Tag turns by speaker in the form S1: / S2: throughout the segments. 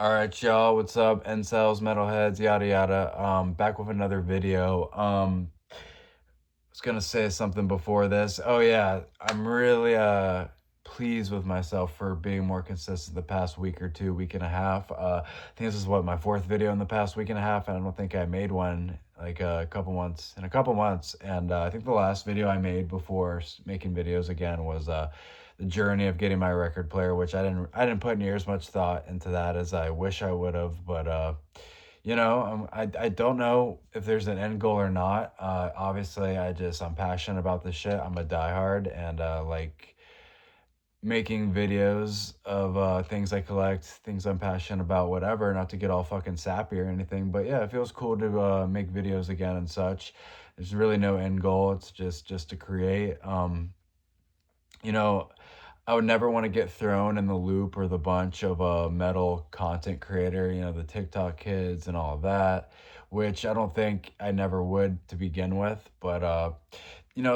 S1: All right, y'all. What's up? Incels, metalheads, yada yada. Back with another video. Was gonna say something before this. Oh yeah, I'm really pleased with myself for being more consistent the past week or two, week and a half. I think this is what my fourth video in the past week and a half, and I don't think I made one like a couple months. And I think the last video I made before making videos again was the journey of getting my record player, which I didn't put near as much thought into that as I wish I would have, but I don't know if there's an end goal or not. Obviously, I'm passionate about this shit. I'm a diehard and like making videos of things I collect, things I'm passionate about, whatever. Not to get all fucking sappy or anything, but yeah, it feels cool to make videos again and such. There's really no end goal. It's just to create. You know, I would never want to get thrown in the loop or the bunch of metal content creator, the TikTok kids and all of that, which I don't think I never would to begin with. But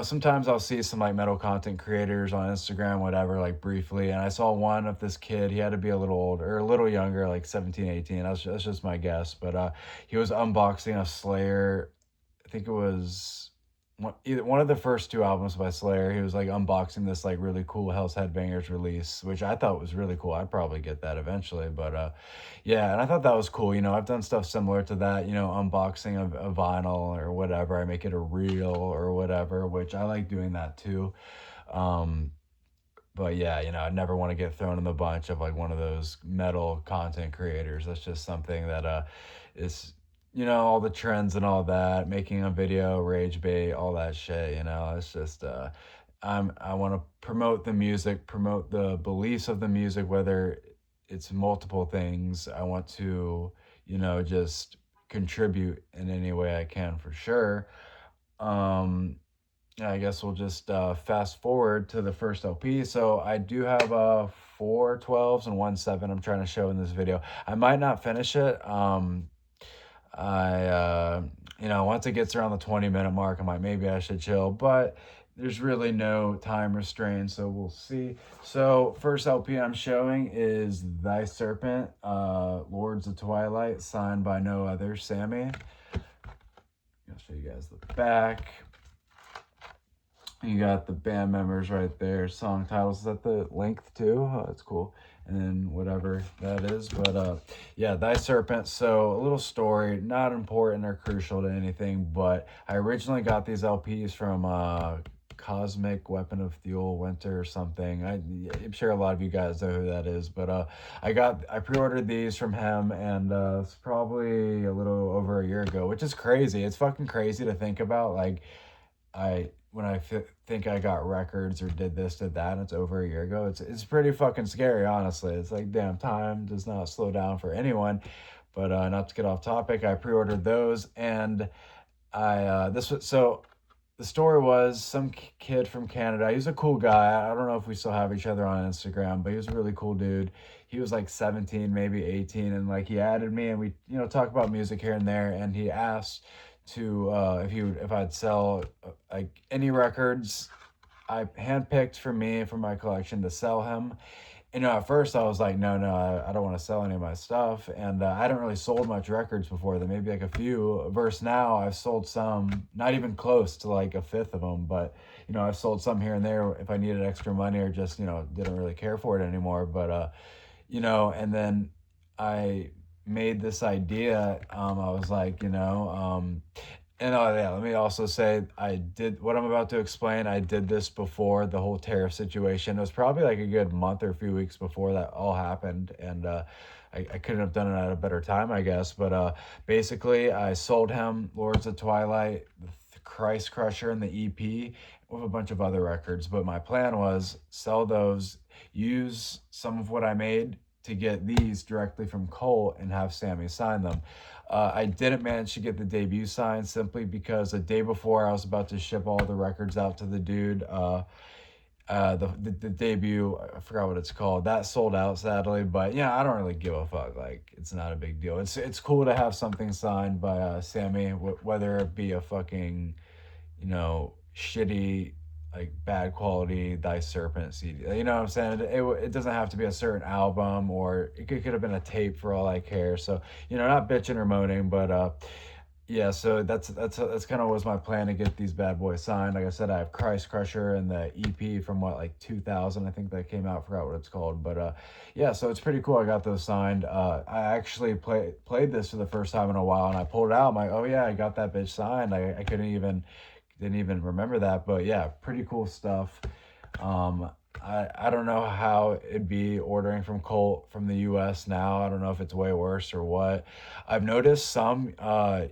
S1: sometimes I'll see some like metal content creators on Instagram, whatever, like briefly. And I saw one of this kid, he had to be a little older or a little younger, like 17, 18. That's just my guess. But he was unboxing a Slayer. I think it was either one of the first two albums by Slayer. He was like unboxing this like really cool Hell's Headbangers release, which I thought was really cool. I'd probably get that eventually, but yeah, and I thought that was cool. I've done stuff similar to that. Unboxing a vinyl or whatever. I make it a reel or whatever, which I like doing that too. Um, but yeah, I never want to get thrown in the bunch of like one of those metal content creators. That's just something that is all the trends and all that, making a video, rage bait, all that shit, it's just I want to promote the music, promote the beliefs of the music, whether it's multiple things. I want to, just contribute in any way I can for sure. Um yeah, I guess we'll just fast forward to the first LP. So I do have four 12s and one 7 I'm trying to show in this video. I might not finish it. Once it gets around the 20-minute mark, maybe I should chill, but there's really no time restraint, so we'll see. So first LP I'm showing is Thy Serpent, Lords of Twilight, signed by no other, Sammy. I'll show you guys the back. You got the band members right there, song titles. Is that the length too? Oh, that's cool. And then whatever that is. But yeah, Thy Serpent. So a little story, not important or crucial to anything, but I originally got these LPs from Cosmic Weapon of Fuel Winter or something. I'm sure a lot of you guys know who that is, but I pre-ordered these from him, and it's probably a little over a year ago, which is crazy. It's fucking crazy to think about. Like when I think I got records or did this, did that, and it's over a year ago. It's pretty fucking scary, honestly. It's like, damn, time does not slow down for anyone. But not to get off topic, I pre-ordered those, and the story was some kid from Canada. He was a cool guy. I don't know if we still have each other on Instagram, but he was a really cool dude. He was like 17, maybe 18, and like he added me, and we talk about music here and there, and he asked to if I'd sell like any records I handpicked for me for my collection to sell him. At first I was like, no, I don't want to sell any of my stuff, and I hadn't really sold much records before then, maybe like a few. Versus now, I've sold some, not even close to like a fifth of them, but I've sold some here and there if I needed extra money or just didn't really care for it anymore. But and then I made this idea. I was like, and yeah, let me also say I did what I'm about to explain. I did this before the whole tariff situation. It was probably like a good month or a few weeks before that all happened, and I couldn't have done it at a better time, I guess. But basically, I sold him Lords of Twilight, the Christ Crusher, and the EP with a bunch of other records. But my plan was sell those, use some of what I made to get these directly from Colt and have Sammy sign them. I didn't manage to get the debut signed simply because a day before I was about to ship all the records out to the dude. The debut, I forgot what it's called. That sold out sadly, but yeah, I don't really give a fuck. Like, it's not a big deal. It's cool to have something signed by Sammy, whether it be a fucking shitty like bad quality Thy Serpent CD. You know what I'm saying? It doesn't have to be a certain album, or could have been a tape for all I care. So, you know, not bitching or moaning, but yeah, so that's kind of was my plan to get these bad boys signed. Like I said, I have Christ Crusher and the EP from what, like 2000, I think that came out. Forgot what it's called, but yeah, so it's pretty cool. I got those signed. I actually played this for the first time in a while, and I pulled it out. I'm like, oh yeah, I got that bitch signed. I didn't even remember that, but yeah, pretty cool stuff. Um, I don't know how it'd be ordering from Colt from the US now. I don't know if it's way worse or what. I've noticed some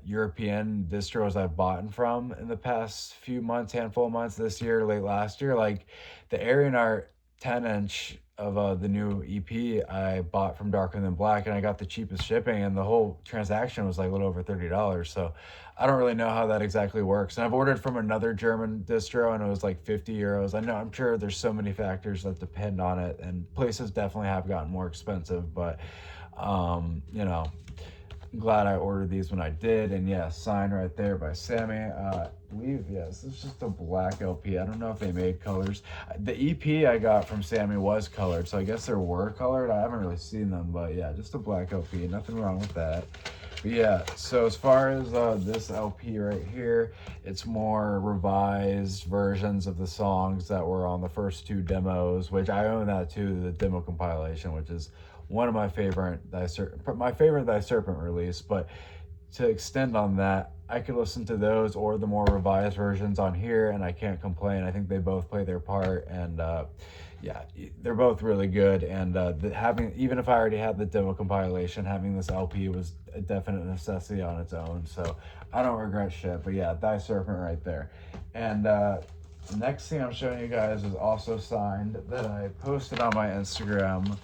S1: European distros I've bought from in the past few months, handful of months this year, late last year, like the Arian Art 10-inch of the new EP I bought from Darker Than Black, and I got the cheapest shipping, and the whole transaction was like a little over $30. So I don't really know how that exactly works. And I've ordered from another German distro, and it was like 50 euros. I know, I'm sure there's so many factors that depend on it, and places definitely have gotten more expensive, but you know, I'm glad I ordered these when I did. And yeah, signed right there by Sammy. I believe, yes, this is just a black LP. I don't know if they made colors. The EP I got from Sammy was colored, so I guess there were colored. I haven't really seen them, but yeah, just a black LP. Nothing wrong with that. But yeah, so as far as this LP right here, it's more revised versions of the songs that were on the first two demos, which I own that too, the demo compilation, which is one of my favorite Thy Serpent release. But to extend on that, I could listen to those or the more revised versions on here, and I can't complain. I think they both play their part, and yeah, they're both really good. And having, even if I already had the demo compilation, having this LP was a definite necessity on its own. So I don't regret shit. But yeah, Thy Serpent right there. And the next thing I'm showing you guys is also signed, that I posted on my Instagram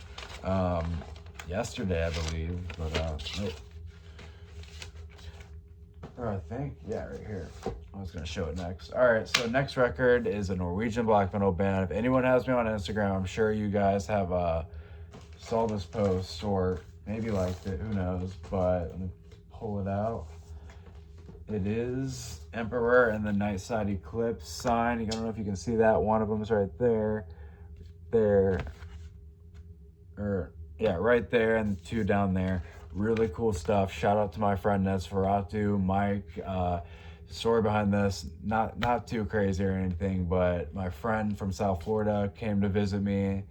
S1: yesterday, I believe. But or I think, yeah, right here. I was gonna show it next. All right, so next record is a Norwegian black metal band. If anyone has me on Instagram, I'm sure you guys have saw this post or maybe liked it. Who knows? But let me pull it out. It is Emperor and the Nightside Eclipse sign. I don't know if you can see that. One of them is right there, or yeah, right there, and two down there. Really cool stuff. Shout out to my friend Nesferatu, Mike. Story behind this, not too crazy or anything, but my friend from South Florida came to visit me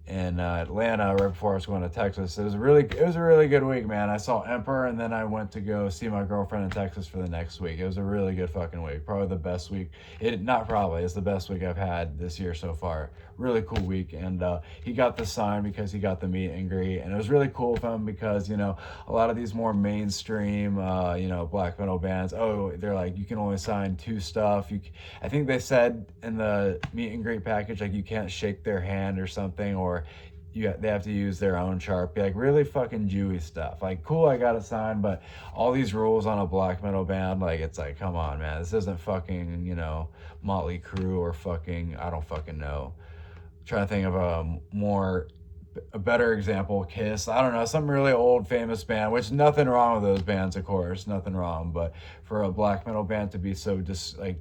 S1: in Atlanta right before I was going to Texas. It was a really good week, man. I saw Emperor, and then I went to go see my girlfriend in Texas for the next week. It was a really good fucking week. Probably the best week. It's the best week I've had this year so far. Really cool week. And he got the sign because he got the meet and greet, and it was really cool of him because, you know, a lot of these more mainstream you know, black metal bands, they're like, you can only sign two stuff. I think they said in the meet and greet package, like, you can't shake their hand or something, or they have to use their own Sharpie, like really fucking Jewy stuff. Like, cool, I got it signed, but all these rules on a black metal band, like, it's like, come on, man, this isn't fucking, you know, Motley Crue or fucking, I don't fucking know. I'm trying to think of a better example, Kiss. I don't know, some really old famous band, which nothing wrong with those bands, of course, nothing wrong, but for a black metal band to be so just like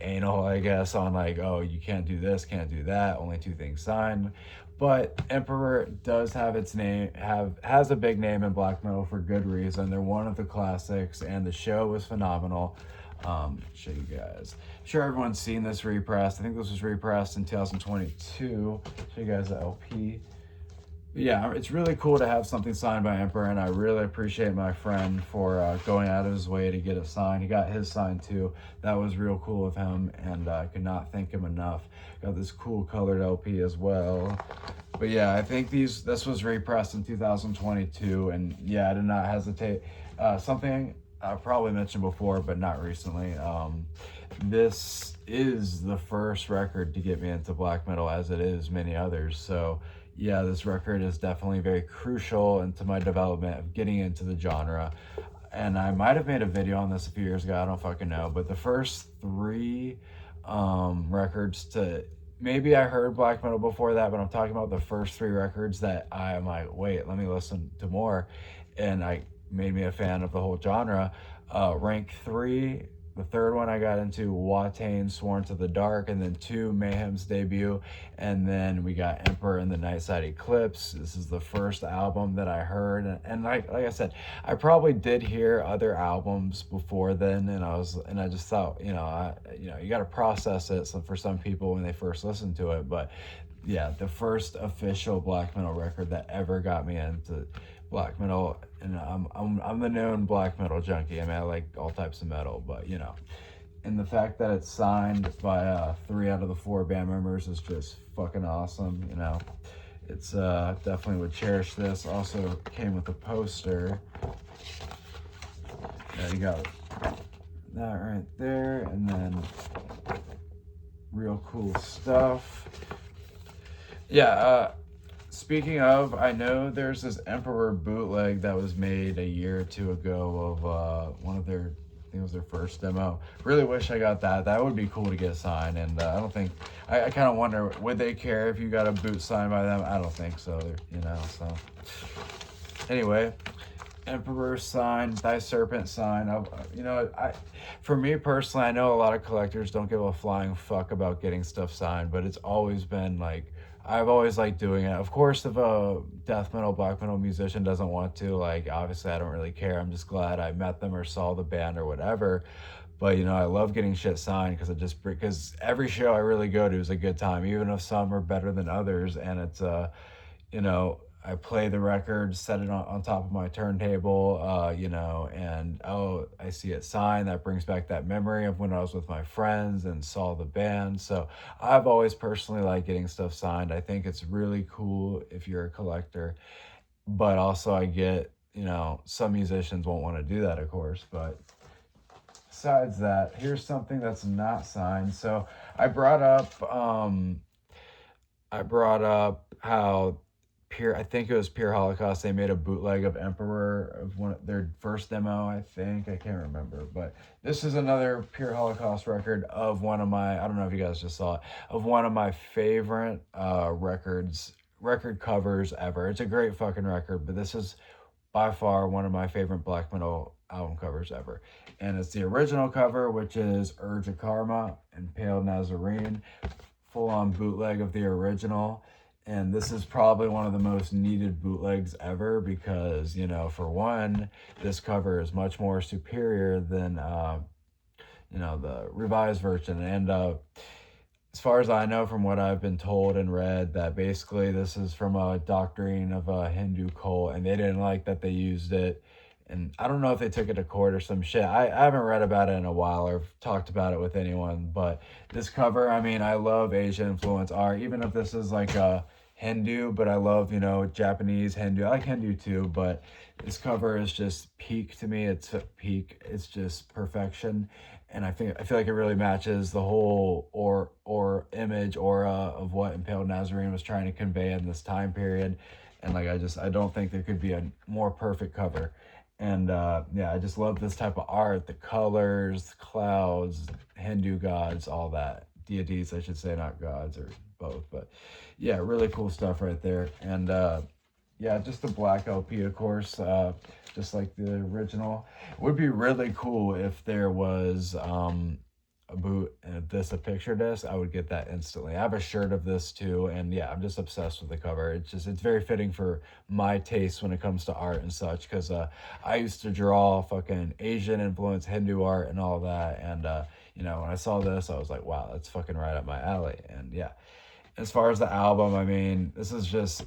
S1: anal, I guess, on like, oh, you can't do this, can't do that, only two things signed. But Emperor does have its name, has a big name in black metal for good reason. They're one of the classics, and the show was phenomenal. Show you guys. I'm sure everyone's seen this repressed. I think this was repressed in 2022. Show you guys the LP. But yeah, it's really cool to have something signed by Emperor, and I really appreciate my friend for going out of his way to get it signed. He got his signed too. That was real cool of him, and I could not thank him enough. Got this cool colored LP as well. But yeah, I think this was repressed in 2022, and yeah, I did not hesitate. Something I probably mentioned before, but not recently. This is the first record to get me into black metal, as it is many others. So yeah, this record is definitely very crucial into my development of getting into the genre. And I might have made a video on this a few years ago, I don't fucking know, but the first three records to, maybe I heard black metal before that, but I'm talking about the first three records that I'm like, wait, let me listen to more, and I made me a fan of the whole genre. Rank 3, The third one I got into Watain, Sworn to the Dark, and then 2, Mayhem's debut, and then we got Emperor and the Nightside Eclipse. This is the first album that I heard, and like I said, I probably did hear other albums before then, and I just thought, you know, you got to process it. So for some people when they first listen to it, but yeah, the first official black metal record that ever got me into black metal, and I'm the known black metal junkie. I mean, I like all types of metal, but you know, and the fact that it's signed by 3 out of the 4 band members is just fucking awesome. You know, it's definitely would cherish this. Also came with a poster. Yeah, you got that right there, and then real cool stuff. Yeah, speaking of, I know there's this Emperor bootleg that was made a year or 2 ago of one of their, I think it was their first demo. Really wish I got that. That would be cool to get signed, and I don't think, I kind of wonder, would they care if you got a boot signed by them? I don't think so, you know, so. Anyway, Emperor sign, Thy Serpent sign. You know, for me personally, I know a lot of collectors don't give a flying fuck about getting stuff signed, but it's always been like, I've always liked doing it. Of course, if a death metal, black metal musician doesn't want to, like, obviously I don't really care. I'm just glad I met them or saw the band or whatever. But, you know, I love getting shit signed because every show I really go to is a good time, even if some are better than others. And it's, you know, I play the record, set it on top of my turntable, you know, and oh, I see it signed. That brings back that memory of when I was with my friends and saw the band. So I've always personally liked getting stuff signed. I think it's really cool if you're a collector, but also I get, you know, some musicians won't want to do that, of course, but besides that, here's something that's not signed. So I brought up how I think it was Pure Holocaust. They made a bootleg of Emperor of one of their first demo, I think. I can't remember. But this is another Pure Holocaust record of one of my, I don't know if you guys just saw it, of one of my favorite record covers ever. It's a great fucking record, but this is by far one of my favorite black metal album covers ever. And it's the original cover, which is Urge of Karma, Impaled Nazarene, full-on bootleg of the original. And this is probably one of the most needed bootlegs ever because, you know, for one, this cover is much more superior than, you know, the revised version. And as far as I know, from what I've been told and read, that basically this is from a doctrine of a Hindu cult, and they didn't like that they used it. And I don't know if they took it to court or some shit. I haven't read about it in a while or talked about it with anyone. But this cover, I mean, I love Asian influence art, even if this is like a Hindu, but I love, you know, Japanese, Hindu. I like Hindu too, but this cover is just peak to me. It's peak. It's just perfection. And I feel like it really matches the whole image aura of what Impaled Nazarene was trying to convey in this time period. And like I don't think there could be a more perfect cover. And yeah, I just love this type of art, the colors, clouds, Hindu gods, all that. Deities, I should say, not gods, or both. But yeah, really cool stuff right there. And yeah, just the black LP, of course, just like the original. It would be really cool if there was a boot and a picture disc. I would get that instantly. I have a shirt of this too, and yeah, I'm just obsessed with the cover. It's very fitting for my taste when it comes to art and such, because I used to draw fucking Asian influence, Hindu art and all that, and you know, when I saw this, I was like, wow, that's fucking right up my alley. And yeah, as far as the album, I mean, this is just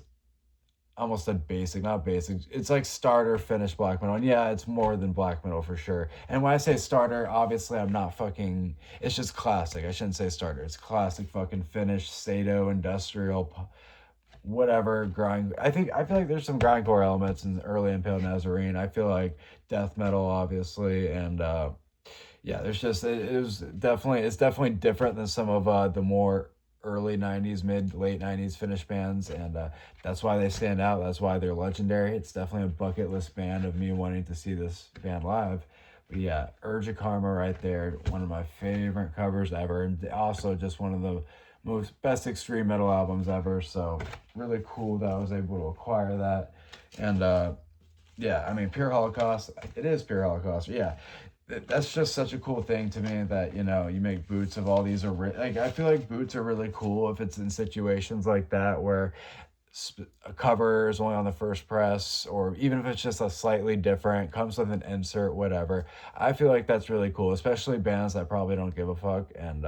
S1: almost a basic, not basic. It's like starter finish black metal. And yeah, it's more than black metal for sure. And when I say starter, obviously I'm not fucking, it's just classic. I shouldn't say starter. It's classic fucking finish, Sado, industrial, whatever, grind. I feel like there's some grindcore elements in early Impaled Nazarene. I feel like death metal, obviously. And yeah, there's just, it's definitely different than some of the more early 90s, late 90s Finnish bands, and that's why they stand out. That's why they're legendary. It's definitely a bucket list band of me wanting to see this band live. But yeah, Urge of Karma right there, one of my favorite covers ever, and also just one of the best extreme metal albums ever. So really cool that I was able to acquire that. And yeah, I mean, Pure Holocaust, it is Pure Holocaust. Yeah, that's just such a cool thing to me that, you make boots of all these, like, I feel like boots are really cool if it's in situations like that where a cover is only on the first press, or even if it's just a slightly different, comes with an insert, whatever. I feel like that's really cool, especially bands that probably don't give a fuck. And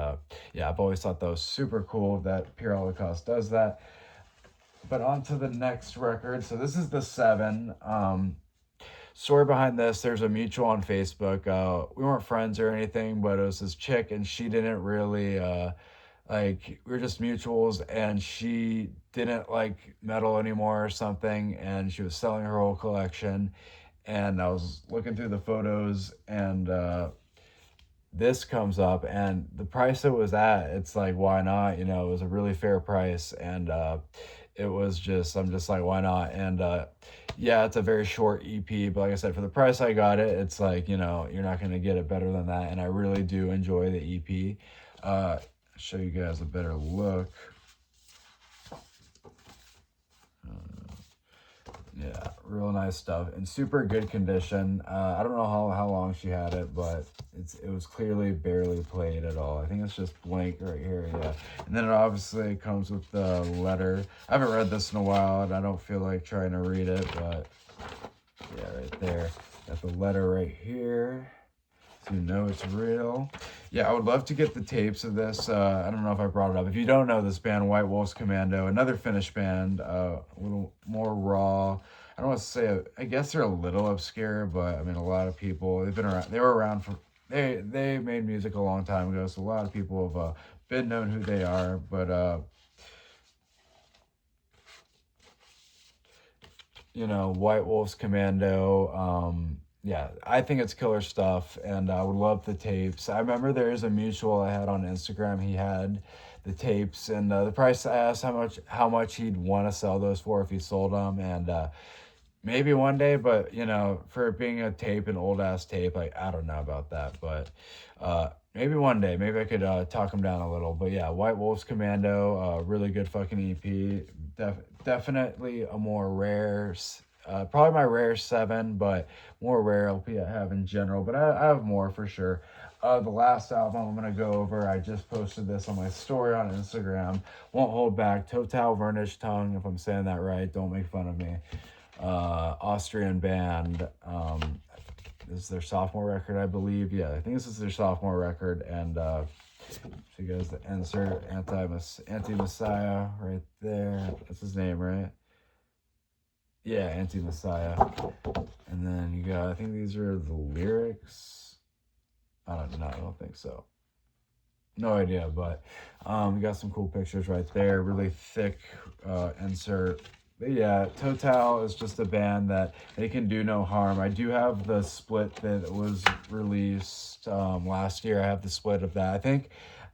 S1: yeah, I've always thought that was super cool that Pure Holocaust does that. But on to the next record. So this is the 7. Story behind this, there's a mutual on Facebook. We weren't friends or anything, but it was this chick, and she didn't really like, we were just mutuals, and she didn't like metal anymore or something, and she was selling her whole collection. And I was looking through the photos, and this comes up, and the price it was at, it's like, why not? It was a really fair price, and it was just, I'm just like, why not? And yeah, it's a very short EP, but like I said, for the price I got it, it's like, you're not going to get it better than that. And I really do enjoy the EP. Show you guys a better look. Yeah, real nice stuff, in super good condition. I don't know how long she had it, but it was clearly barely played at all. I think it's just blank right here, yeah. And then it obviously comes with the letter. I haven't read this in a while, and I don't feel like trying to read it, but yeah, right there. Got the letter right here, so you know it's real. Yeah, I would love to get the tapes of this. I don't know if I brought it up. If you don't know this band, White Wolves Kommando, another Finnish band, a little more raw. I don't want to say, I guess they're a little obscure, but I mean, a lot of people, they've been around, they were around for, they made music a long time ago, so a lot of people have been known who they are, but White Wolves Kommando, yeah, I think it's killer stuff, and I would love the tapes. I remember there is a mutual I had on Instagram. He had the tapes, and the price, I asked how much he'd want to sell those for if he sold them, and maybe one day, but for it being a tape, an old ass tape, like, I don't know about that, but maybe one day, maybe I could talk him down a little. But yeah, White Wolves Kommando, really good fucking EP. Definitely a more rare, probably my rare 7, but more rare LP I have in general. But I have more for sure. The last album I'm gonna go over, I just posted this on my story on Instagram. Won't Hold Back. Total Vernish Tongue, if I'm saying that right. Don't make fun of me. Austrian band. This is their sophomore record, I believe. Yeah, I think this is their sophomore record. And so you guys, the insert, Anti-Messiah right there. That's his name, right? Yeah, Anti-Messiah. And then you got, I think these are the lyrics. I don't think so. No idea, but we got some cool pictures right there. Really thick insert. But yeah, Total is just a band that they can do no harm. I do have the split that was released last year. I have the split of that. I think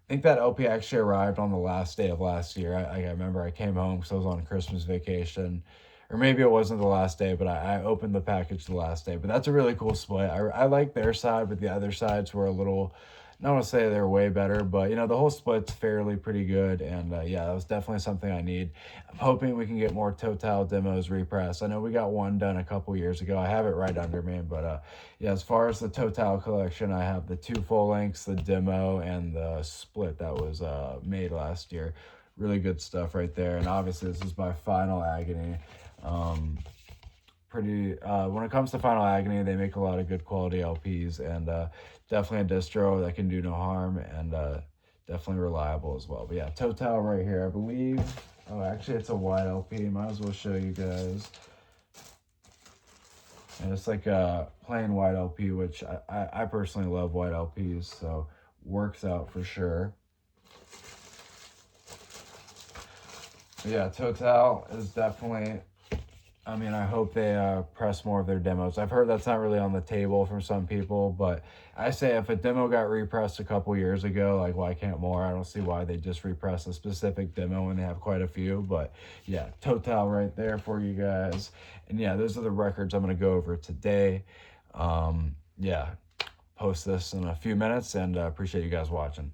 S1: that LP actually arrived on the last day of last year. I remember I came home because I was on Christmas vacation. Or maybe it wasn't the last day, but I opened the package the last day. But that's a really cool split. I like their side, but the other sides were a little, I don't want to say they're way better, but the whole split's fairly pretty good. And yeah, that was definitely something I need. I'm hoping we can get more Total demos repressed. I know we got one done a couple years ago. I have it right under me, but yeah, as far as the Total collection, I have the 2 full lengths, the demo, and the split that was made last year. Really good stuff right there. And obviously, this is by Final Agony. When it comes to Final Agony, they make a lot of good quality LPs, and definitely a distro that can do no harm, and definitely reliable as well. But yeah, Total right here, I believe. Oh, actually, it's a wide LP. Might as well show you guys. And it's like a plain white LP, which I personally love white LPs, so works out for sure. But yeah, Total is definitely, I mean, I hope they press more of their demos. I've heard that's not really on the table from some people, but I say if a demo got repressed a couple years ago, like, why can't more? I don't see why they just repress a specific demo when they have quite a few. But yeah, Total right there for you guys. And yeah, those are the records I'm going to go over today. Yeah, post this in a few minutes, and appreciate you guys watching.